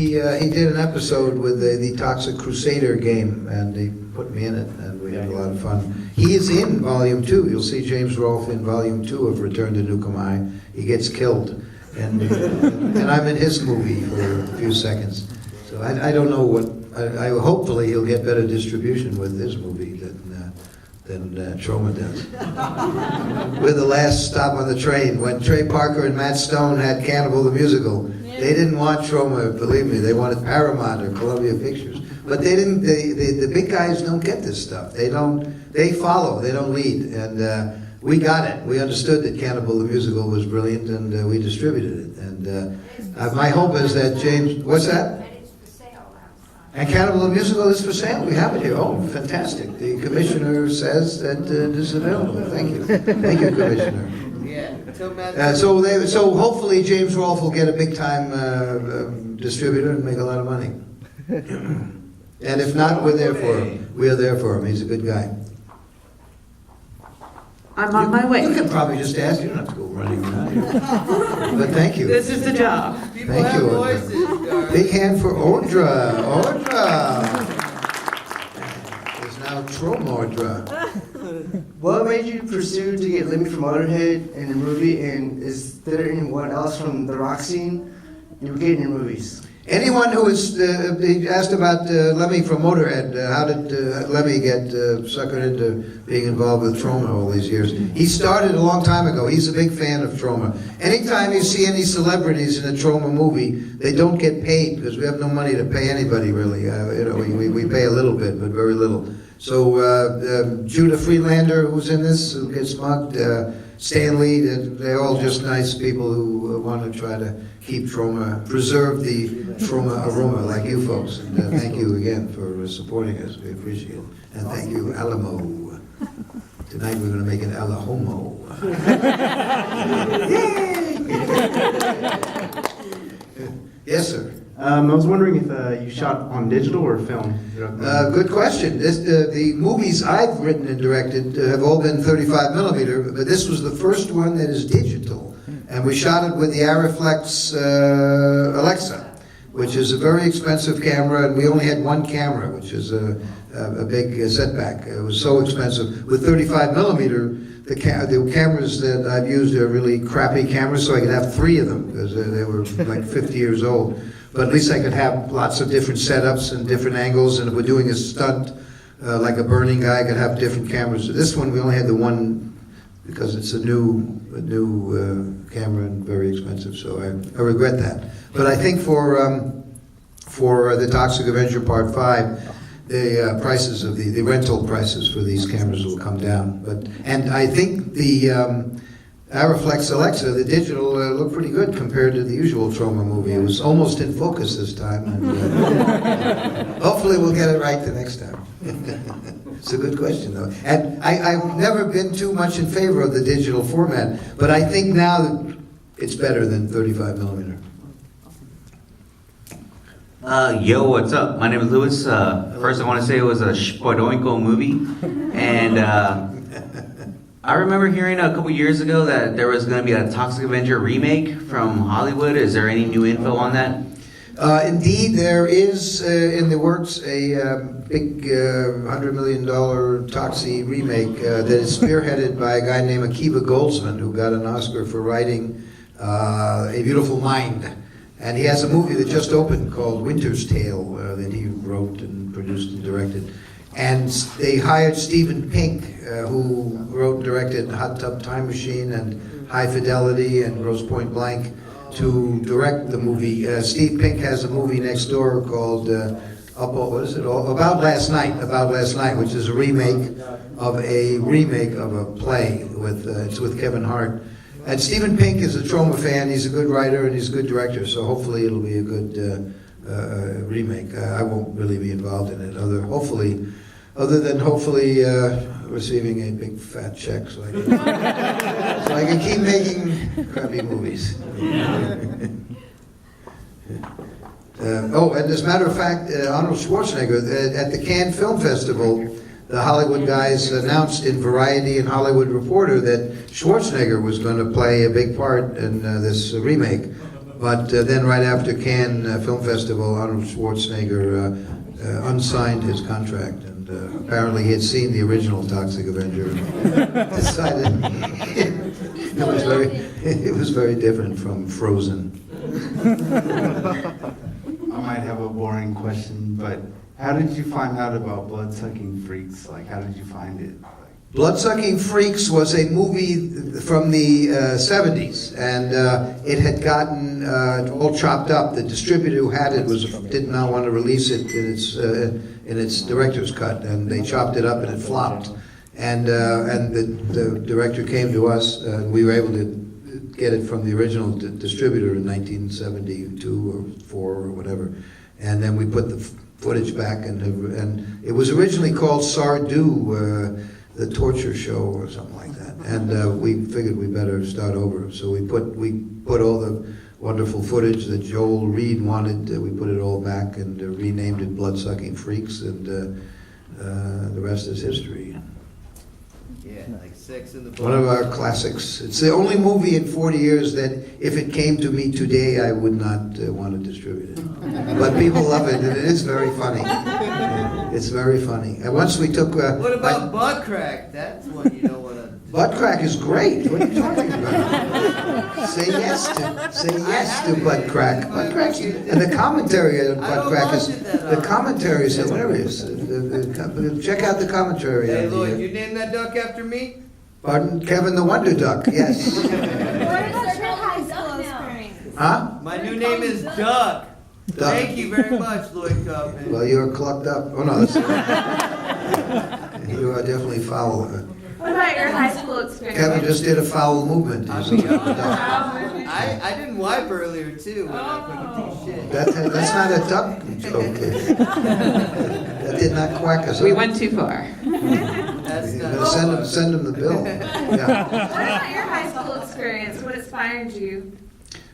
He did an episode with the Toxic Crusader game, and he put me in it, and we had a lot of fun. He is in Volume 2. You'll see James Rolfe in Volume 2 of Return to Nuke. He gets killed, and I'm in his movie for a few seconds. So I don't know what. I hopefully he'll get better distribution with this movie than Troma does. We're the last stop on the train. When Trey Parker and Matt Stone had Cannibal the Musical, they didn't want Troma, believe me. They wanted Paramount or Columbia Pictures. But they didn't. The big guys don't get this stuff. They don't. They follow. They don't lead. And we got it. We understood that Cannibal the Musical was brilliant, and we distributed it. And my hope is that James. What's that? And Cannibal the Musical is for sale. We have it here. Oh, fantastic. The commissioner says that it is available. Thank you. Thank you, Commissioner. Yeah. So hopefully James Rolfe will get a big-time distributor and make a lot of money. And if not, we're there for him. We are there for him. He's a good guy. I'm on my way. You can probably just ask. You don't have to go running around here. But thank you. This is the job. Thank you, Audra. Big hand for Audra. Audra. There's now Troma. What made you pursue to get Lemmy from Motorhead in the movie, and is there anyone else from the rock scene you were getting in movies? Anyone who is, he asked about Lemmy from Motorhead, how did Lemmy get suckered into being involved with Troma all these years? He started a long time ago. He's a big fan of Troma. Anytime you see any celebrities in a Troma movie, they don't get paid because we have no money to pay anybody really. We pay a little bit, but very little. So Judah Friedlander, who's in this, who gets mugged, Stanley, they're all just nice people who want to try to keep Troma, preserve the Troma aroma like you folks. And thank you again for supporting us. We appreciate it. And thank you, Alamo. Tonight we're going to make it Alahomo. Yes, sir. I was wondering if you shot on digital or film? Good question. The movies I've written and directed have all been 35 millimeter, but this was the first one that is digital. And we shot it with the Arriflex Alexa, which is a very expensive camera, and we only had one camera, which is a big setback. It was so expensive. With 35 millimeter, the cameras that I've used are really crappy cameras, so I could have 3 of them, because they were like 50 years old. But at least I could have lots of different setups and different angles, and if we're doing a stunt, like a burning guy, I could have different cameras. This one, we only had the one, because it's a new camera and very expensive, so I regret that. But I think for the Toxic Avenger Part 5, the prices of the rental prices for these cameras will come down. And I think the Arriflex Alexa, the digital, looked pretty good compared to the usual Troma movie. It was almost in focus this time. And, hopefully we'll get it right the next time. It's a good question, though. And I've never been too much in favor of the digital format, but I think now that it's better than 35 millimeter. Yo, what's up? My name is Louis. First, I want to say it was a Spodoinko movie, and I remember hearing a couple years ago that there was going to be a Toxic Avenger remake from Hollywood. Is there any new info on that? Indeed, there is in the works a big $100 million Toxie remake that is spearheaded by a guy named Akiva Goldsman, who got an Oscar for writing A Beautiful Mind. And he has a movie that just opened called Winter's Tale that he wrote and produced and directed. And they hired Stephen Pink, who wrote and directed Hot Tub Time Machine and High Fidelity and Grosse Point Blank, to direct the movie. Steve Pink has a movie next door called About Last Night, which is a remake of a play with Kevin Hart. And Stephen Pink is a Troma fan. He's a good writer and he's a good director, so hopefully it'll be a good remake. I won't really be involved in it, other than hopefully receiving a big fat check so I can keep making crappy movies. And as a matter of fact, Arnold Schwarzenegger, at the Cannes Film Festival, the Hollywood guys announced in Variety and Hollywood Reporter that Schwarzenegger was going to play a big part in this remake. But then right after Cannes Film Festival, Arnold Schwarzenegger unsigned his contract, and apparently he had seen the original Toxic Avenger and decided it was very different from Frozen. I might have a boring question, but how did you find out about Blood-Sucking Freaks? Like, how did you find it? Bloodsucking Freaks was a movie from the 70s, and it had gotten all chopped up. The distributor who had it did not want to release it in its director's cut, and they chopped it up and it flopped. And the director came to us, and we were able to get it from the original distributor in 1972 or 4 or whatever. And then we put the footage back, and it was originally called Sardu, the torture show or something like that. And we figured we better start over. So we put all the wonderful footage that Joel Reed wanted, we put it all back and renamed it Blood-Sucking Freaks, and the rest is history. Yeah, like Sex in the Book. One of our classics. It's the only movie in 40 years that if it came to me today, I would not want to distribute it. But people love it, and it is very funny. It's very funny. And once we took... What about Butt Crack? That's one you don't want to... Butt Crack is great. What are you talking about? Say yes to Butt Crack. Butt Crack, and the commentary on Butt Crack is hilarious. Check out the commentary. Hey, on Lloyd, you named that duck after me? Pardon? Kevin the Wonder Duck. Yes. What is your high school experience? Huh? My new name is Duck. Duck. Thank you very much, Lloyd Kaufman. Well, you're clucked up. Oh no, that's you are definitely foul. What about your high school experience? Kevin just did a foul movement. I He's mean, a duck. I didn't wipe earlier, too, when I put shit. That's not a duck joke. That did not quack us We up. went too far. That's You're not... gonna send him the bill. Yeah. What about your high school experience? What inspired you?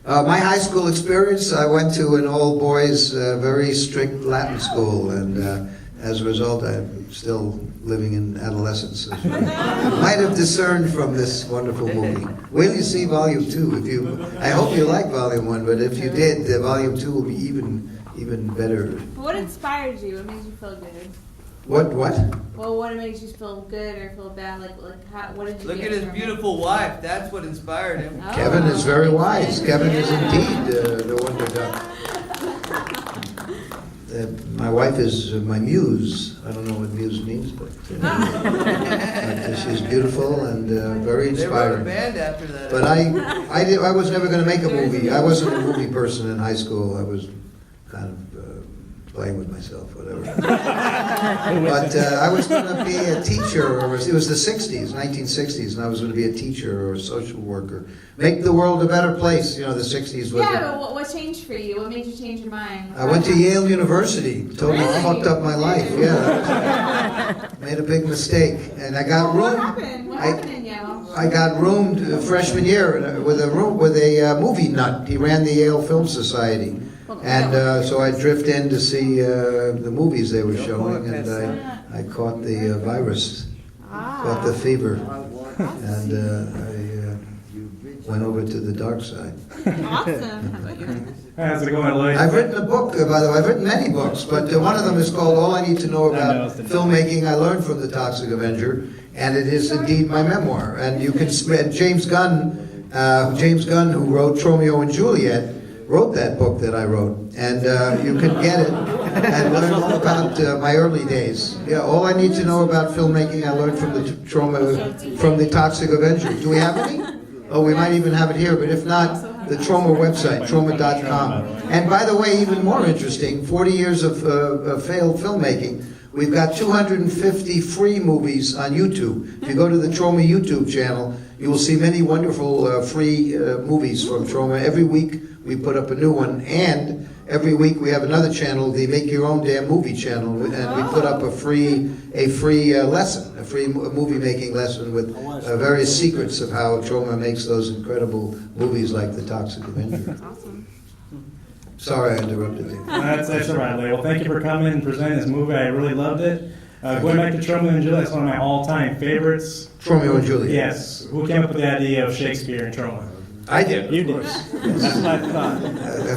My high school experience, I went to an all-boys, very strict Latin school, and as a result, I'm still living in adolescence. As you might have discerned from this wonderful movie. Wait till you see Volume 2. I hope you like Volume 1, but if you did, Volume 2 will be even better. What inspired you? What made you feel good? What? Well, what makes you feel good or feel bad? What did you Look get at his from beautiful wife. That's what inspired him. it? Kevin is very wise. Kevin is indeed the Wonder Duck. My wife is my muse. I don't know what muse means, but she's beautiful and very They wrote a inspiring. band after that. But I was never going to make a movie. I wasn't a movie person in high school. I was kind of playing with myself, whatever. But I was going to be a teacher, it was the 60s, 1960s, and I was going to be a teacher or a social worker. Make the world a better place, the 60s was... Yeah, but what changed for you? What made you change your mind? I went to Yale University, totally Really? fucked up my life, yeah. Made a big mistake, and I got What roomed. happened? What happened in Yale? I got roomed freshman year with a movie nut. He ran the Yale Film Society. And so I drift in to see the movies they were showing, and I caught the virus, caught the fever, and I went over to the dark side. Awesome. How's it going, Lloyd? I've written a book, by the way. I've written many books, but one of them is called All I Need to Know About Filmmaking I Learned from the Toxic Avenger, and it is indeed my memoir. And you can James Gunn, who wrote Romeo and Juliet, wrote that book that I wrote, and you can get it and learn all about my early days. Yeah, all I need to know about filmmaking I learned from the Toxic Avenger. Do we have any? Oh, we might even have it here, but if not, the Trauma website, trauma.com. And by the way, even more interesting, 40 years of failed filmmaking. We've got 250 free movies on YouTube. If you go to the Trauma YouTube channel, you will see many wonderful free movies from Trauma. Every week we put up a new one, and every week we have another channel, the Make Your Own Damn Movie channel, and we put up a free lesson, a free movie making lesson with various secrets of how Trauma makes those incredible movies like The Toxic Avenger. Awesome. Sorry I interrupted you. That's all right, Lloyd. Well, thank you for coming and presenting this movie. I really loved it. Going back to Romeo and Juliet, it's one of my all-time favorites. Romeo and Juliet. Yes. Who came up with the idea of Shakespeare and Troma? I did, You of did. course, That's what I thought.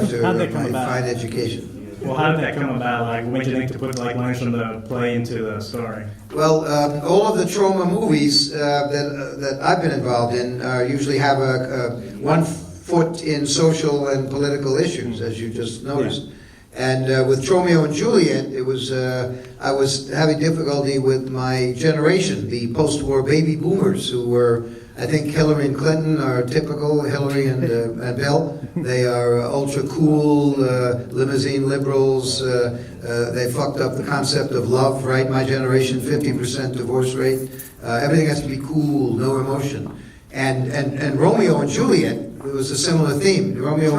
after How'd that come my about? fine education. Well, how did that come about? Like, what made you think to put like lines from the play into the story? Well, all of the trauma movies that I've been involved in usually have a one foot in social and political issues, as you just noticed. And with Romeo and Juliet, it was I was having difficulty with my generation, the post-war baby boomers, who were, I think Hillary and Clinton are typical, Hillary and Bill. They are ultra cool, limousine liberals. They fucked up the concept of love, right? My generation, 50% divorce rate. Everything has to be cool, no emotion. And Romeo and Juliet, it was a similar theme. Romeo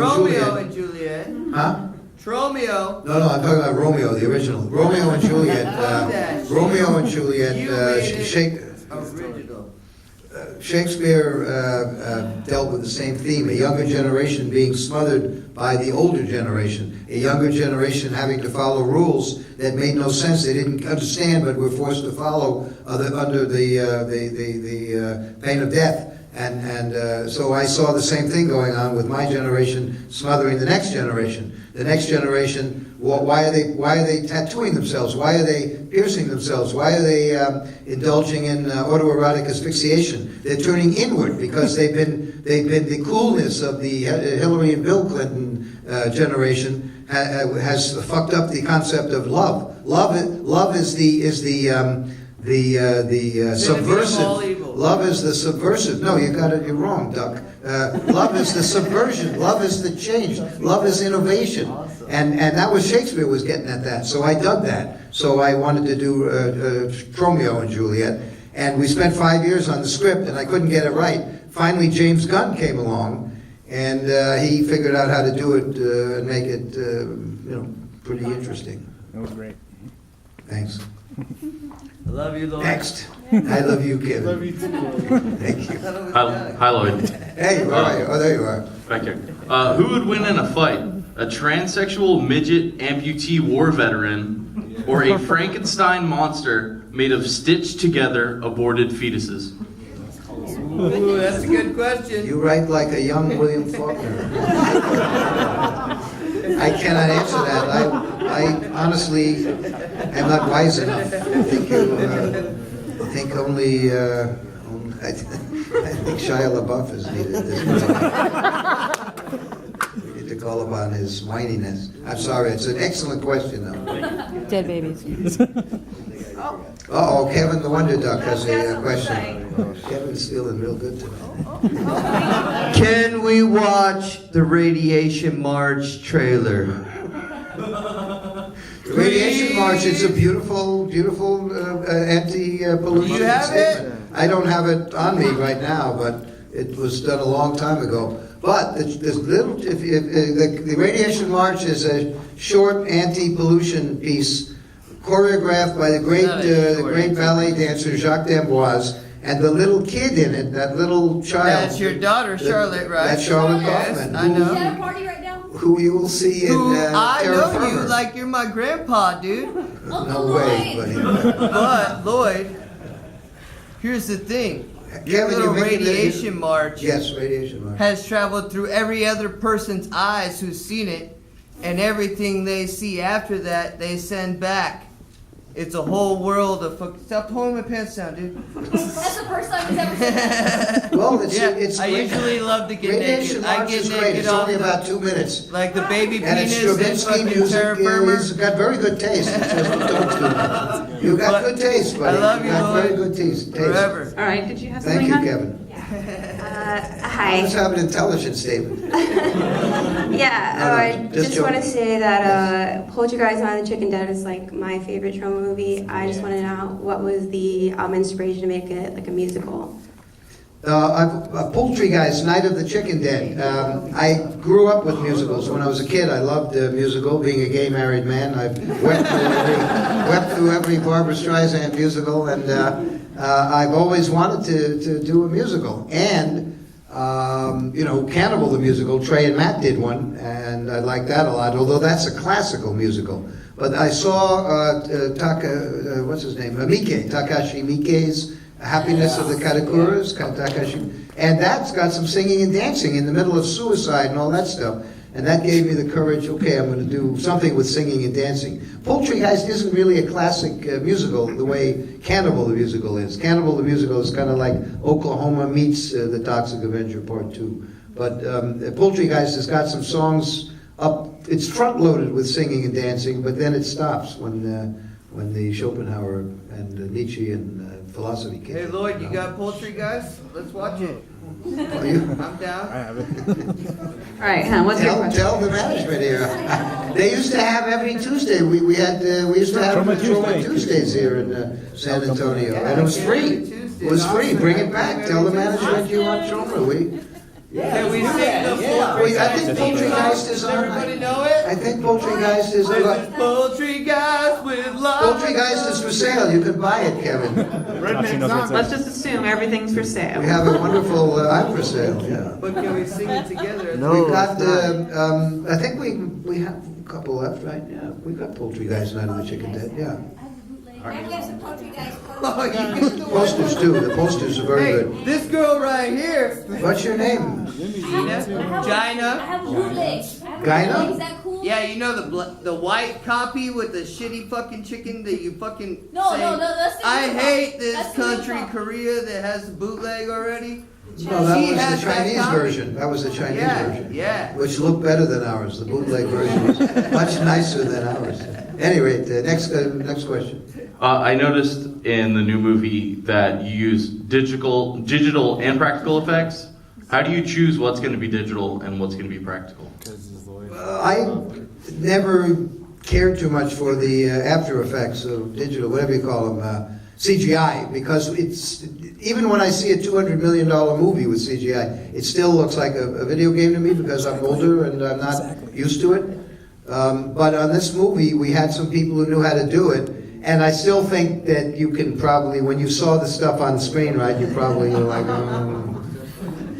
and Juliet. Huh? Romeo. No, I'm talking about Romeo, the original. Romeo and Juliet. Romeo and Juliet. You made it original. Shakespeare dealt with the same theme, a younger generation being smothered by the older generation, a younger generation having to follow rules that made no sense, they didn't understand, but were forced to follow under the pain of death. And so I saw the same thing going on with my generation smothering the next generation. The next generation, why are they tattooing themselves? Why are they piercing themselves? Why are they indulging in autoerotic asphyxiation? They're turning inward because they've been the coolness of the Hillary and Bill Clinton generation has fucked up the concept of love. Love is the subversive. Love is the subversive. No, you got it. You're wrong, Duck. Love is the subversion. Love is the change. Love is innovation. And that was Shakespeare was getting at that. So I dug that. So I wanted to do Romeo and Juliet. And we spent 5 years on the script, and I couldn't get it right. Finally, James Gunn came along, and he figured out how to do it and make it, pretty interesting. That was great. Thanks. I love you, Lloyd. Next. I love you, Kevin. Love you too. Thank you. Hi, Lloyd. Hey, where are you? Oh, there you are. Back here. Who would win in a fight? A transsexual midget amputee war veteran or a Frankenstein monster made of stitched together aborted fetuses? Ooh, that's a good question. You write like a young William Faulkner. I cannot answer that. I honestly am not wise enough. I think only I think Shia LaBeouf is needed at this point. We need to call upon his whininess. I'm sorry, it's an excellent question, though. Dead babies. Uh-oh, Kevin the Wonder Duck has a question. Kevin's feeling real good tonight. Can we watch the Radiation March trailer? The Radiation March is a beautiful, beautiful anti-pollution Do you have statement. I don't have it on me right now, but it was done a long time ago. But the Radiation March is a short anti-pollution piece choreographed by the great ballet dancer Jacques D'Amboise, and the little kid in it, that little child. That's your daughter, Charlotte, right? That's Charlotte Yes, Kaufman. I know. Is that a party right now? Who you will see in I Terra know Firma. you like you're my grandpa, dude. No way, buddy. But, Lloyd, here's the thing. Your Kevin, little you're making Radiation March Yes, Radiation March. has traveled through every other person's eyes who's seen it, and everything they see after that, they send back. It's a whole world of Stop pulling my pants down, dude. That's the first time he's ever said that. Well, it's Yeah, it's I great. usually love to get Radiation naked. I March get is great. naked It's off only the, about 2 minutes. like the baby And it's penis and Stravinsky fucking music. terra firma. He's got very good taste. It's just don't do that. You got good taste, buddy. I love you, got very Lloyd. good taste. Forever. All right, did you have Thank something, you, hon? Kevin. Hi. Let's have an intelligent statement. Yeah, No, no, I just just want to joking. say that Poltergeist on the Chicken Dead is like my favorite trauma movie. I just want to know what was the inspiration to make it like a musical. Poultry Guys, Night of the Chicken Dead. I grew up with musicals. When I was a kid, I loved musical. Being a gay married man, I've wept through every Barbra Streisand musical, and I've always wanted to do a musical. And Cannibal the musical, Trey and Matt did one, and I like that a lot. Although that's a classical musical. But I saw Takashi Miike's Happiness of the Katakuras, Takashi, And that's got some singing and dancing in the middle of suicide and all that stuff. And that gave me the courage, okay, I'm going to do something with singing and dancing. Poultrygeist isn't really a classic musical the way Cannibal the Musical is. Cannibal the Musical is kind of like Oklahoma meets The Toxic Avenger Part 2. But Poultrygeist has got some songs up, it's front-loaded with singing and dancing, but then it stops when the Schopenhauer and Nietzsche and philosophy came. Hey Lloyd, you got Poultrygeist? Let's watch it. Are you? I'm down. I have it. All right, what's your question? Tell the management here. They used to have every Tuesday. We used to have Trauma Trauma Tuesday. Tuesdays here in San Antonio, and it was free. It was free. Bring it back. Tell the management you want Trauma. Can we sing the full I think Poultrygeist is on. Everybody know it? I think Poultrygeist is on. Poultrygeist with love. Poultrygeist is for sale. You can buy it, Kevin. Let's just assume everything's for sale. We have a wonderful. I'm for sale. Yeah. But can we sing it together? No, We've got. it's not. I think we have a couple left, right? Yeah. We got Poultrygeist Night of the Chicken Dead. Yeah. And we have some Poultrygeist Oh, you get the Posters too. The posters are very Hey, good. this girl right here. What's your name? Gina? I Gina? have a bootleg. Gina? Is that cool? Yeah, you know the white copy with the shitty fucking chicken that you fucking No, say, no, that's the I new hate one. this That's the new country, one. Korea, that has the bootleg already. No, that She was has the that Chinese copy. version. That was the Chinese Yeah, version. yeah. Which looked better than ours. The bootleg version was much nicer than ours. Anyway, next question. I noticed in the new movie that you use digital and practical effects. How do you choose what's going to be digital and what's going to be practical? I never cared too much for the After Effects, or digital, whatever you call them, CGI, because it's even when I see a $200 million movie with CGI, it still looks like a video game to me because I'm older and I'm not used to it. But on this movie, we had some people who knew how to do it, and I still think that you can probably, when you saw the stuff on the screen, right, you probably were like,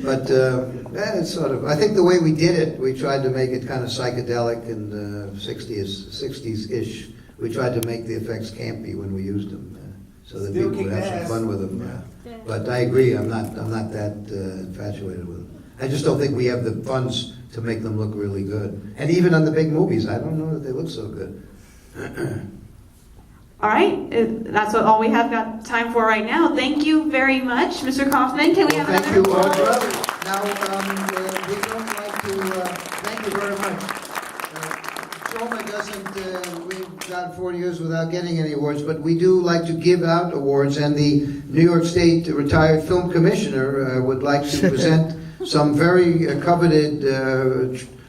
But it's sort of, I think the way we did it, we tried to make it kind of psychedelic and 60s-ish. We tried to make the effects campy when we used them, so that people would have some fun with them. But I agree, I'm not that infatuated with them. I just don't think we have the funds to make them look really good. And even on the big movies, I don't know that they look so good. All right, that's all we have got time for right now. Thank you very much, Mr. Kaufman. Can we have Thank another you, all applause? brothers. Now, we don't like to, thank you very much. Trauma doesn't, we've gone 40 years without getting any awards, but we do like to give out awards, and the New York State retired film commissioner would like to present some very coveted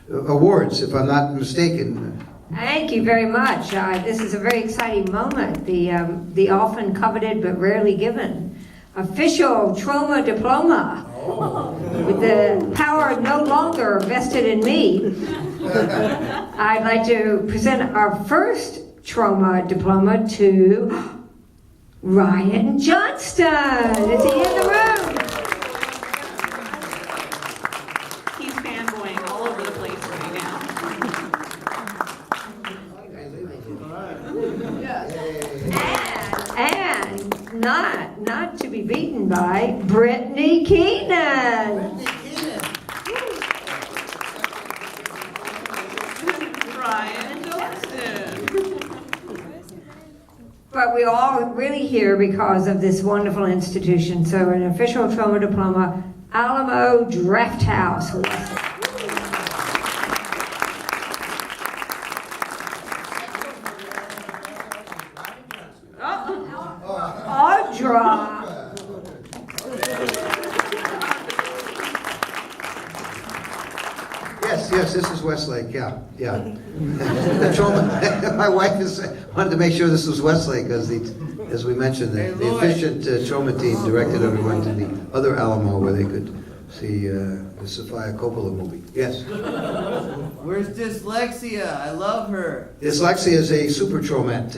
awards, if I'm not mistaken. Thank you very much. This is a very exciting moment. The often coveted but rarely given official trauma diploma with the power no longer vested in me. I'd like to present our first trauma diploma to Ryan Johnston. Is he in the room? He's fanboying all over the place right now. And not to be beaten by Brittany Keenan. Ryan Johnston. But we all really here because of this wonderful institution. So an official trauma diploma, Alamo Drafthouse. Audra. Yes, this is Westlake, yeah. The trauma, my wife wanted to make sure this was Westlake, because as we mentioned, the efficient trauma team directed everyone to the other Alamo where they could see the Sofia Coppola movie. Yes? Where's Dyslexia? I love her. Dyslexia is a super traumat.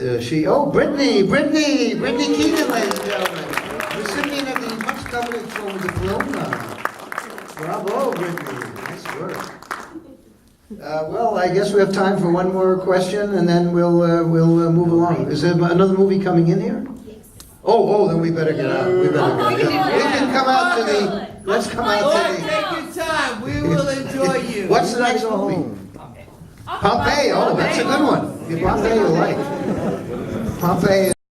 Brittany Keenan, ladies and gentlemen. Recipient of the much coveted trauma diploma. Bravo, Brittany. Nice work. Well, I guess we have time for one more question, and then we'll move along. Is there another movie coming in here? Yes. Then we better get out. We can come out to the, let's come out Lord, to the, take your time. We will enjoy you. what's the next movie? Pompeii. Oh, that's a good one. Pompeii you like. Pompeii.